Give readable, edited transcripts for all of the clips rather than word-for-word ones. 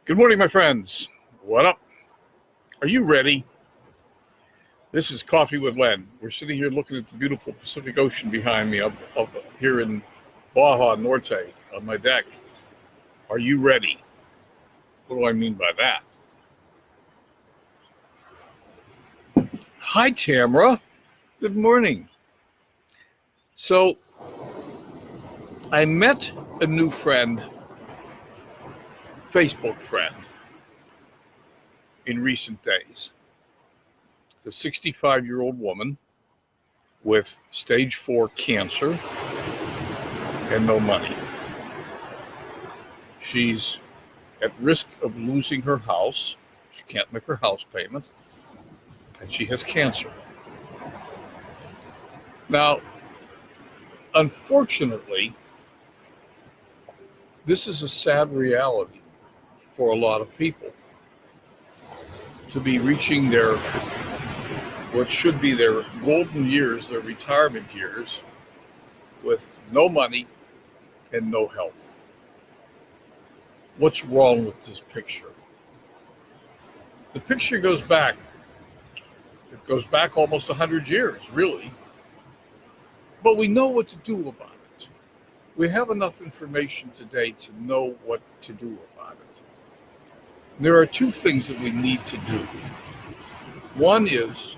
Good morning, my friends. What up? Are you ready? This is Coffee with Len. We're sitting here looking at the beautiful Pacific Ocean behind me up here in Baja Norte on my deck. Are you ready? What do I mean by that? Hi, Tamara. Good morning. So, I met a new friend, Facebook friend, in recent days. The 65-year-old woman with stage 4 cancer and no money. She's at risk of losing her house. She can't make her house payment, and she has cancer. Now, unfortunately, this is a sad reality for a lot of people. To be reaching what should be their golden years, their retirement years, with no money and no health. What's wrong with this picture? The picture goes back almost 100 years, really. But we know what to do about it. We have enough information today to know what to do about it. There are two things that we need to do. One is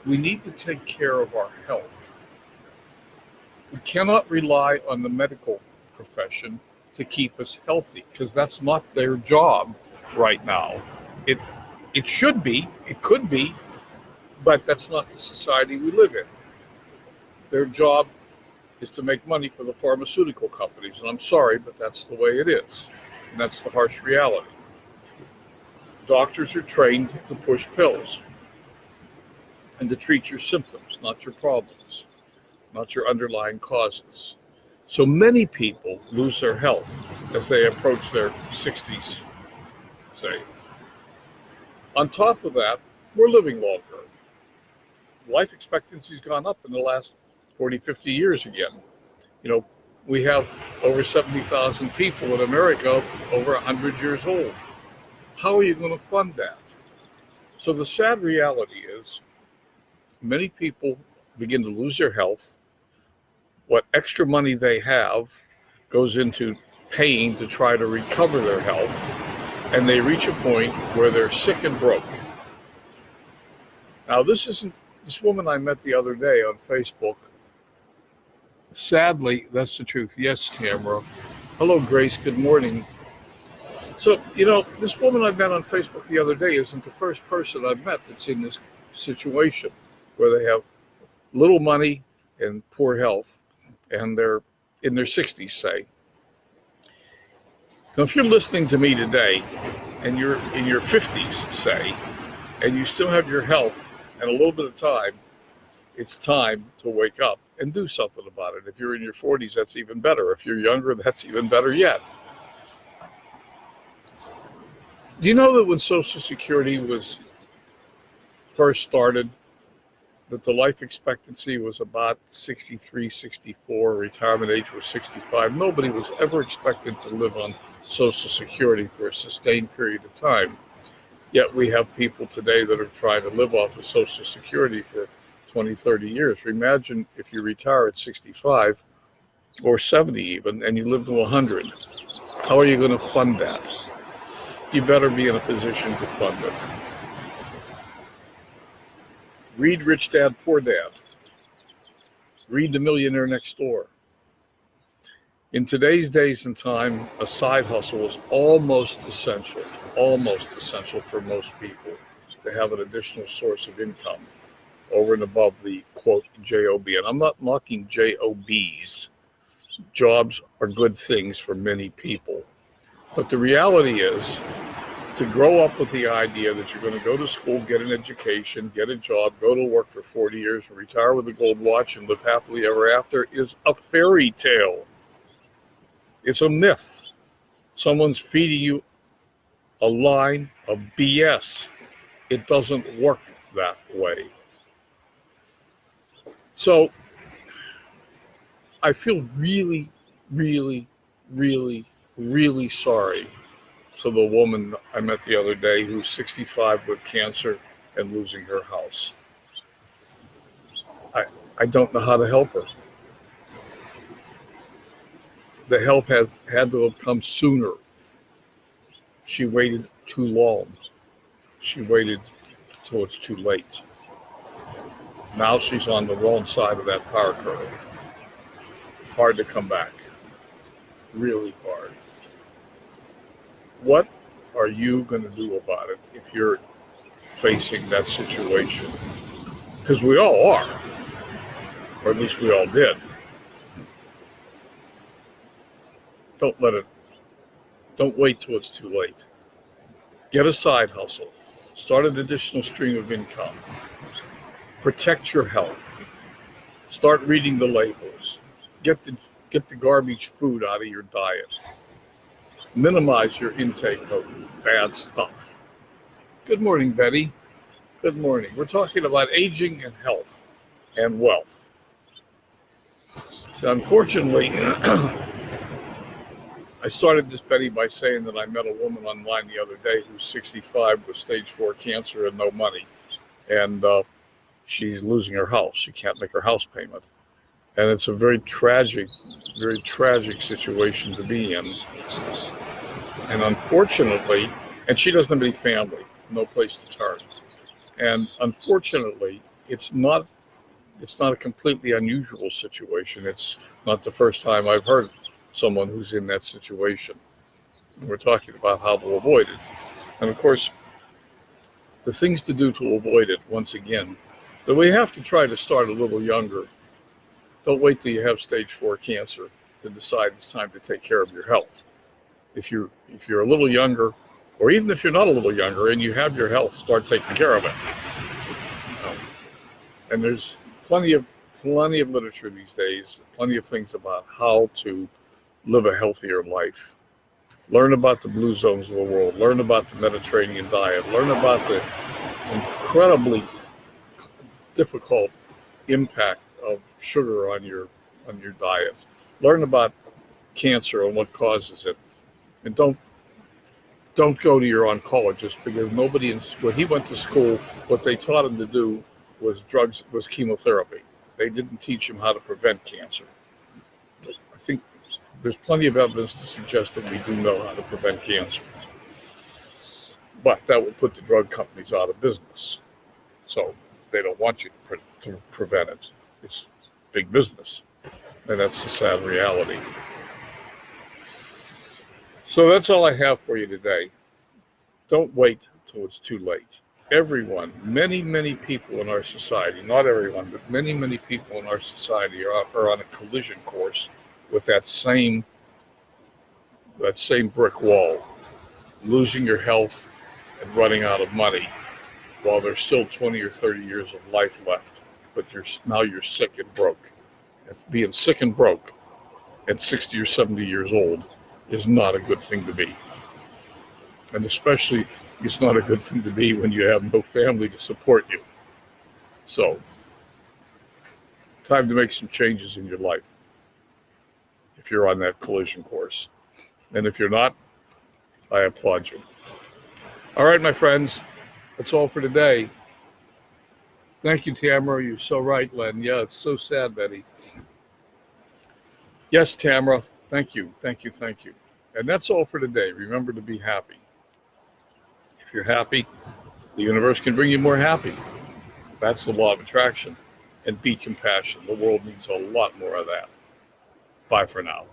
we need to take care of our health. We cannot rely on the medical profession to keep us healthy, because that's not their job right now. It should be, it could be, but that's not the society we live in. Their job is to make money for the pharmaceutical companies, and I'm sorry, but that's the way it is. And that's the harsh reality. Doctors are trained to push pills and to treat your symptoms, not your problems, not your underlying causes. So many people lose their health as they approach their 60s, say. On top of that, we're living longer. Life expectancy's gone up in the last 40, 50 years again. You know, we have over 70,000 people in America over 100 years old. How are you going to fund that? So the sad reality is many people begin to lose their health. What extra money they have goes into paying to try to recover their health, and they reach a point where they're sick and broke. Now, this woman I met the other day on Facebook. Sadly, that's the truth. Yes, Tamara. Hello, Grace. Good morning. So, this woman I met on Facebook the other day isn't the first person I've met that's in this situation where they have little money and poor health, and they're in their 60s, say. Now, if you're listening to me today and you're in your 50s, say, and you still have your health and a little bit of time, it's time to wake up and do something about it. If you're in your 40s, that's even better. If you're younger, that's even better yet. Do you know that when Social Security was first started, that the life expectancy was about 63, 64, retirement age was 65? Nobody was ever expected to live on Social Security for a sustained period of time. Yet we have people today that are trying to live off of Social Security for 20, 30 years. Imagine if you retire at 65 or 70 even, and you live to 100. How are you going to fund that? You better be in a position to fund it. Read Rich Dad, Poor Dad. Read The Millionaire Next Door. In today's days and time, a side hustle is almost essential for most people to have an additional source of income over and above the, quote, job. And I'm not knocking jobs. Jobs are good things for many people. But the reality is, to grow up with the idea that you're going to go to school, get an education, get a job, go to work for 40 years, retire with a gold watch, and live happily ever after is a fairy tale. It's a myth. Someone's feeding you a line of BS. It doesn't work that way. So I feel really, really, really, really sorry to the woman I met the other day who's 65 with cancer and losing her house. I don't know how to help her. The help had to have come sooner. She waited too long. She waited till it's too late. Now she's on the wrong side of that power curve. Hard to come back. Really hard. What are you going to do about it if you're facing that situation? Because we all are, or at least we all did. Don't wait till it's too late. Get a side hustle. Start an additional stream of income. Protect your health. Start reading the labels. Get the garbage food out of your diet. Minimize your intake of bad stuff. Good morning, Betty. Good morning. We're talking about aging and health and wealth. So unfortunately, I started this, Betty, by saying that I met a woman online the other day who's 65 with stage 4 cancer and no money. And she's losing her house. She can't make her house payment. And it's a very tragic situation to be in. And unfortunately, and she doesn't have any family, no place to turn. And unfortunately, it's not a completely unusual situation. It's not the first time I've heard someone who's in that situation. And we're talking about how to avoid it. And of course, the things to do to avoid it, once again, that we have to try to start a little younger. Don't wait till you have stage 4 cancer to decide it's time to take care of your health. If you're a little younger, or even if you're not a little younger and you have your health, start taking care of it. And there's plenty of literature these days, plenty of things about how to live a healthier life. Learn about the blue zones of the world. Learn about the Mediterranean diet. Learn about the incredibly difficult impact of sugar on your diet. Learn about cancer and what causes it. And don't go to your oncologist, because when he went to school, what they taught him to do was chemotherapy. They didn't teach him how to prevent cancer. I think there's plenty of evidence to suggest that we do know how to prevent cancer. But that would put the drug companies out of business. So they don't want you to prevent it. It's big business. And that's the sad reality. So that's all I have for you today. Don't wait till it's too late. Everyone, many people in our society, not everyone, but many people in our society are on a collision course with that same brick wall, losing your health and running out of money while there's still 20 or 30 years of life left, but you're sick and broke. And being sick and broke at 60 or 70 years old is not a good thing to be. And especially, it's not a good thing to be when you have no family to support you. So, time to make some changes in your life if you're on that collision course. And if you're not, I applaud you. All right, my friends, that's all for today. Thank you, Tamara. You're so right, Len. Yeah, it's so sad, Betty. Yes, Tamara. Thank you. And that's all for today. Remember to be happy. If you're happy, the universe can bring you more happy. That's the law of attraction. And be compassionate. The world needs a lot more of that. Bye for now.